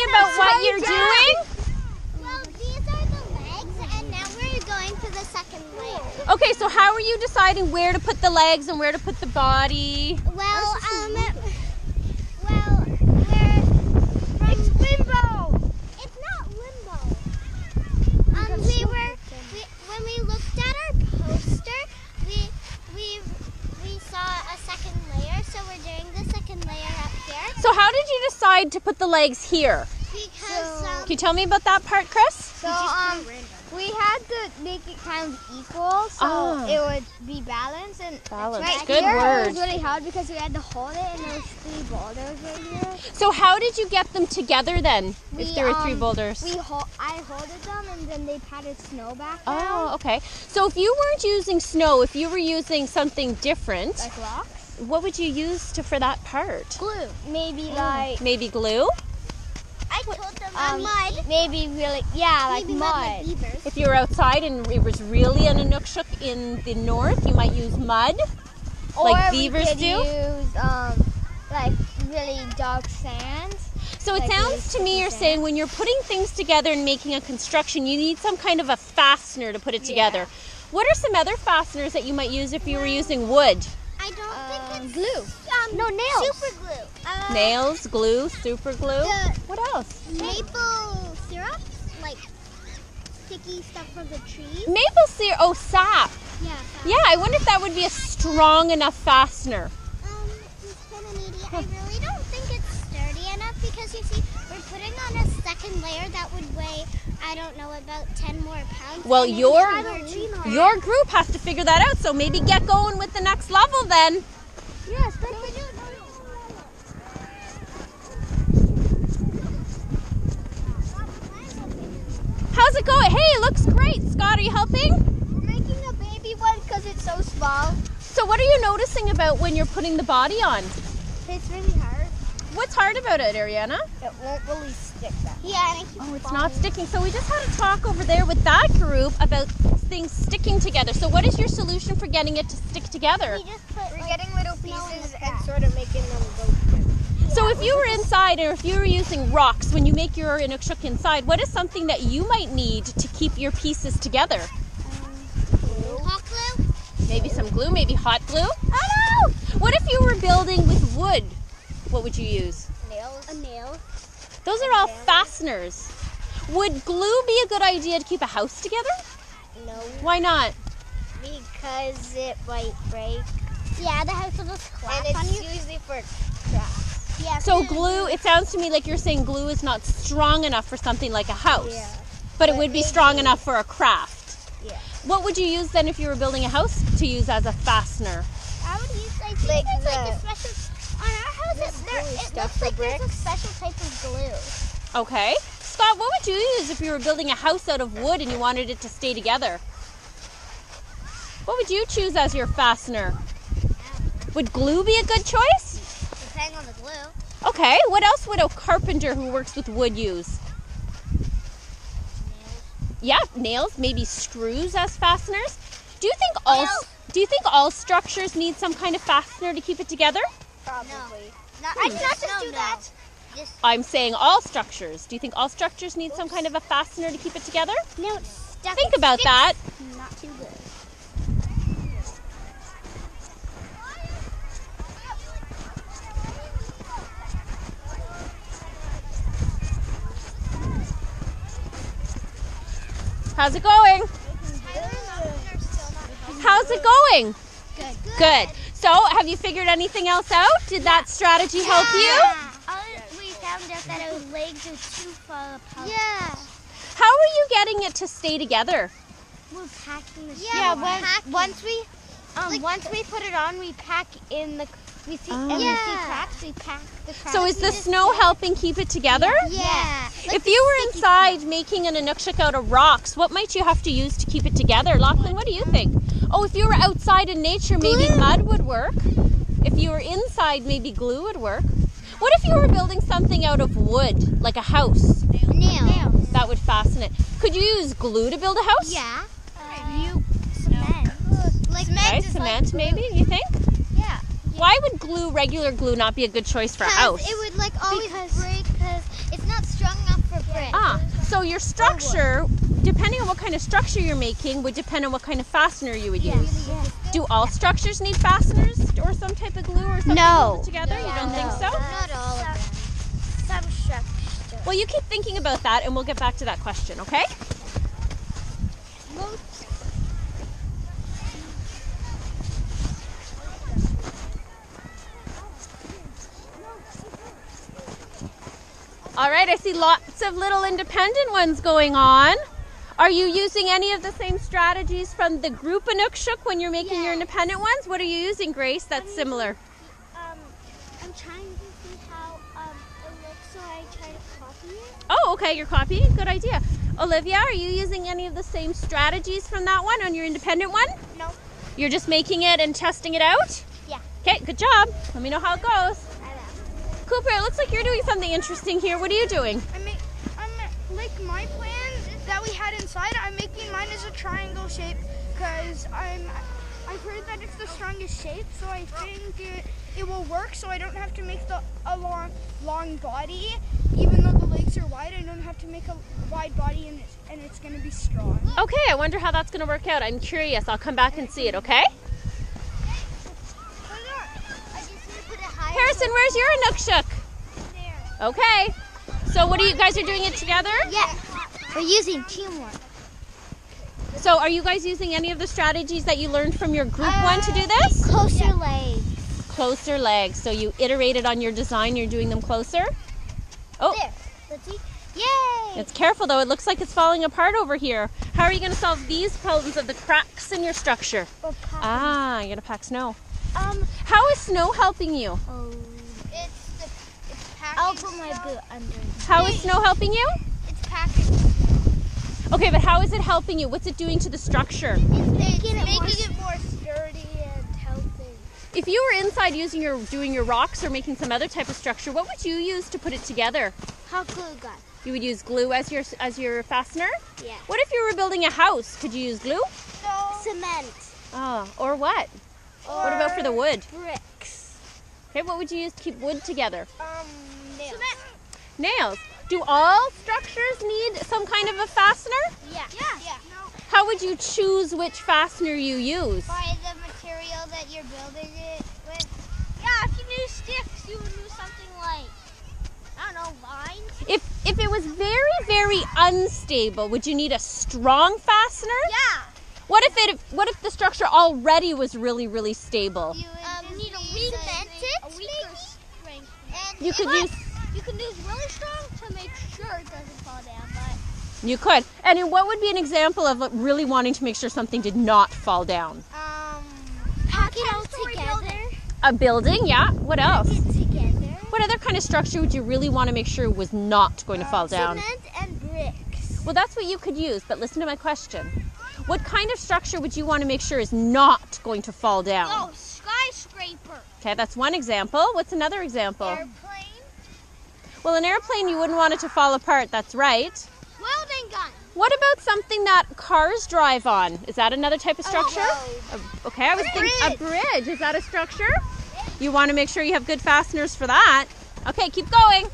about what you're doing? Well, these are the legs, and now we're going to the second layer. Okay, so how are you deciding where to put the legs and where to put the body? Well, it's limbo. It's not limbo. When we looked at our poster, we saw a second layer, so we're doing the second layer up here. So how did you decide to put the legs here? Because Can you tell me about that part, Chris? So we had to make it kind of equal, so it would be balanced. And Balance. right Good here, word. it was really hard because we had to hold it, and there was 3 boulders right here. So how did you get them together then, if there were 3 boulders? I holded them, and then they patted snow back Oh, down. okay. So if you weren't using snow, if you were using something different, Like rocks. what would you use for that part? Glue. Maybe like Maybe glue? I told them mud. maybe really like Maybe mud. like beavers. If you were outside and it was really an Inukshuk in the north, you might use mud, like beavers we could do. use like really dark sand. So it like sounds to really me you're sticky saying when you're putting things together and making a construction, you need some kind of a fastener to put it together. What are some other fasteners that you might use if you were using wood? I don't think it's glue. No, nails. super glue. Nails, glue, super glue. What else? Maple syrup, like sticky stuff from the trees. Maple syrup. Oh, sap. Yeah. Yeah, I wonder if that would be a strong enough fastener. Miss Kennedy, I really don't think it's sturdy enough because you see, we're putting on a second layer that would weigh, I don't know, about 10 more pounds. Well, and your we're group has to figure that out, so maybe get going with the next level then. Yes, but How's it going? Hey, it looks great. Scott, are you helping? we're making a baby one because it's so small. So what are you noticing about when you're putting the body on? It's really hard. What's hard about it, Ariana? It won't really stick that. Yeah, and I keep Oh, it's not sticking. So we just had a talk over there with that group about things sticking together. So what is your solution for getting it to stick together? We just put We're like, getting little snow in pieces the and crack. sort of making them go together. So if you were inside or if you were using rocks when you make your Inukshuk inside, what is something that you might need to keep your pieces together? Hot glue. Maybe some glue, maybe hot glue? I don't know. What if you were building with wood? What would you use? Nails. A nail. Those are all fasteners. Would glue be a good idea to keep a house together? No, Why not? because it might break. Yeah, the house will just And collapse on it's you. usually for crafts. Yeah. So glue, it sounds to me like you're saying glue is not strong enough for something like a house. Yeah. But it would be strong enough for a craft. Yeah. What would you use then if you were building a house to use as a fastener? I would use, I think Like there's like a the- special, on our house, it stuff looks for like there's a bricks. special type of glue. Okay. Scott, what would you use if you were building a house out of wood and you wanted it to stay together? What would you choose as your fastener? Would glue be a good choice? Depending on the glue. Okay. What else would a carpenter who works with wood use? Yeah, nails, maybe screws as fasteners. Do you think all structures need some kind of fastener to keep it together? Probably. I did not just do that. I'm saying all structures. Do you think all structures need some kind of a fastener to keep it together? No, it's stuck. Think about that. Not too good. How's it going? How's it going? Good. Good. So, have you figured anything else out? Did that strategy help you? We found out that our legs are too far apart. Yeah. How are you getting it to stay together? We're packing the Yeah. snow. Once we put it on, we pack in the. We see and we see cracks. We pack the cracks. So is the snow helping keep it together? Yeah. If you were inside making an Inukshuk out of rocks, what might you have to use to keep it together? Lachlan, what do you think? Oh, if you were outside in nature, maybe mud would work. If you were inside, maybe glue would work. What if you were building something out of wood, like a house? Nails. That would fasten it. Could you use glue to build a house? Yeah. Cement. Like Okay, cement maybe, you think? Yeah. Why would glue, regular glue, not be a good choice for a house? It would like always break because it's not strong So your structure, depending on what kind of structure you're making, would depend on what kind of fastener you would use. Do all structures need fasteners or some type of glue or something to hold it together? You don't think so? Not all of them. Some structures. Well, you keep thinking about that and we'll get back to that question, okay? All right, I see lots of little independent ones going on. Are you using any of the same strategies from the group Inukshuk when you're making your independent ones? What are you using, Grace, that's similar? I'm trying to see how it looks, so I try to copy it. Oh, okay, you're copying. Good idea. Olivia, are you using any of the same strategies from that one on your independent one? No. You're just making it and testing it out? Yeah. Okay, good job. Let me know how it goes. I know. Cooper, it looks like you're doing something interesting here. What are you doing? I'm like my plan that we had inside. I'm making mine as a triangle shape because I've heard that it's the strongest shape, so I think it will work. So I don't have to make a long body, even though the legs are wide. I don't have to make a wide body, and it's going to be strong. Okay, I wonder how that's going to work out. I'm curious. I'll come back and see it. Okay? Harrison, where's your Inukshuk? Okay. So what are you guys are doing it together? Yeah. We're using teamwork. So are you guys using any of the strategies that you learned from your group one to do this? Closer legs. Closer legs. So you iterated on your design, you're doing them closer? Oh, There. Let's see. Yay! it's careful though. It looks like it's falling apart over here. How are you going to solve these problems of the cracks in your structure? Ah, you're going to pack snow. How is snow helping you? It's packing. I'll put my boot under. How is snow helping you? It's packing. Okay, but how is it helping you? What's it doing to the structure? It's making it more sturdy and healthy. If you were inside doing your rocks or making some other type of structure, what would you use to put it together? Hot glue gun. You would use glue as your fastener? Yeah. What if you were building a house? Could you use glue? No. Cement. Oh, or what? Or What about for the wood? bricks. Okay, what would you use to keep wood together? Nails. Nails. Do all structures need some kind of a fastener? Yeah. No. How would you choose which fastener you use? By the material that you're building it with. Yeah, if you knew sticks, you would use something like, I don't know, vines. If it was very, very unstable, would you need a strong fastener? Yeah. What if the structure already was really, really stable? You would need a weak strength. And You could use. You can use really strong to make sure it doesn't fall down, but You could. And what would be an example of really wanting to make sure something did not fall down? pack it all together. A building, yeah. What else? Pack it together. What other kind of structure would you really want to make sure was not going to fall down? Cement and bricks. Well, that's what you could use, but listen to my question. What kind of structure would you want to make sure is not going to fall down? Oh, skyscraper. Okay, that's one example. What's another example? Airplane. Well, an airplane, you wouldn't want it to fall apart. That's right. Welding gun. What about something that cars drive on? Is that another type of structure? Okay, I was thinking a bridge. Is that a structure? You want to make sure you have good fasteners for that. Okay, keep going.